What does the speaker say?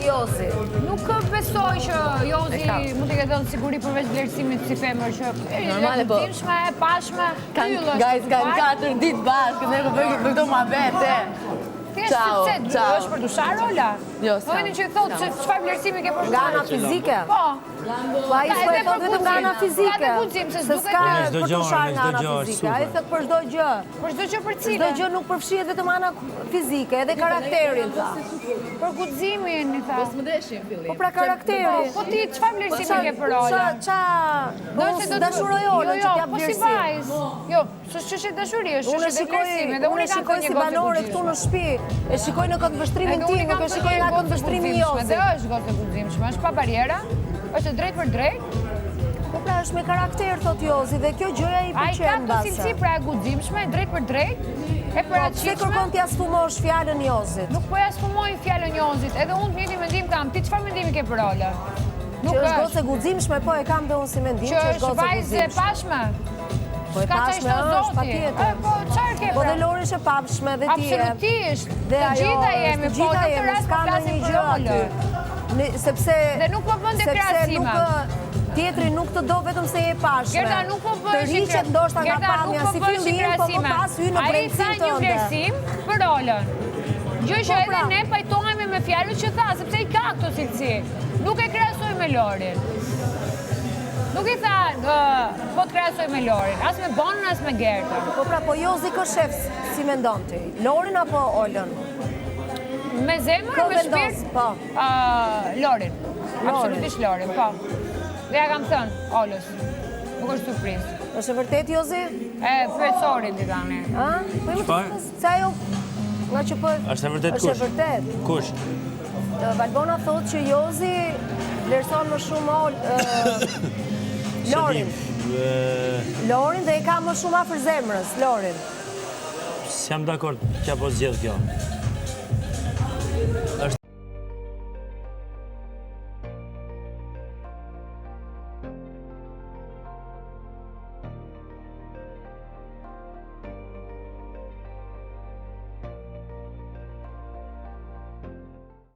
Jozi. Nuk besoj që Jozi mund t'i ketë dhënë siguri përveç vlerësimit si femër që Normale, po. Timshme, pashme, Guys, kanë 4 ditë bashkë, ne bëjmë këto ma vete. Ciao, ciao. është për dushar, Ola? Jo, Momentin që thotë se çfarë vlerësimi ke për Nga ana fizike? Po. Po ai s'po e thot vetëm nga ana fizike. Ka të guxim se s'duket për të sharë nga ana fizike. Ai thot për çdo gjë. Për çdo gjë për cilën? Çdo gjë nuk përfshihet vetëm ana fizike, edhe karakterin tha. Për guximin, i tha. Po pra karakteri. Po ti çfarë vlerësimi ke për Ola? Ça dashuroj Ola që t'jap vlerësim. Jo, s'është çështje dashurie, është çështje vlerësimi. Dhe Unë e shikoj si banore këtu në shtëpi. E shikoj në këtë vështrimin tim, nuk e shikoj nga këtë vështrimi Jozit. Dhe është gotë e guximshme, është pa bariera, është drejt për drejt. Po pra është me karakter, thot Jozi, dhe kjo gjëja i Ai ka pëlqen të base. cilësi pra e guximshme, drejt për drejt, e Pse paraqitshme. kërkon t'ja sfumosh fjalën Jozit? Nuk po ja sfumoj fjalën Jozit, edhe unë të njëjtin mendim kam. Ti çfarë mendimi ke për Ola? Që është gocë e guximshme, po e kam dhe unë si mendim që që është është gocë e vajzë e guximshme. pashme. Po e pashme është, patjetër. Po çfarë ke? Po dhe Lori është e pashme dhe ti e. Absolutisht. Dhe Të ajo, gjitha jemi, të po gjitha në këtë jemi, rast po s'ka flasim ndonjë për gjë Olën. aty. Sepse Dhe nuk po bën të krahasime. Tjetri nuk të do vetëm se je pashme. Gerda nuk po bëj të rriqet ndoshta nga pamja si fillim, po më pas hy në brendësim Ai tha një vlerësim për Olën. Gjë që edhe ne pajtohemi me fjalët që tha, sepse i ka këto cilësi. Nuk e krahasoj me Lorin. Nuk i tha, po të krahasoj me Lorin, as me Bonën, as me Gerda. Po pra, po Jozi kë shef si mendon ti? Lorin apo Olën? Me zemër, me shpirt? Po. Lorin. Absolutisht Lorin, po. Dhe ja kam thënë, Olës. Nuk është surprizë. Është e vërtet Jozi? Profesorin ti tani. Ha? Po i më se ajo nga që po Është e vërtet është e kush? vërtet. Kush? Valbona thotë që Jozi vlerëson më shumë Lorin. Lorin dhe e ka më shumë afër zemrës, Lorin. S'jam dakord që apo zgjedh kjo.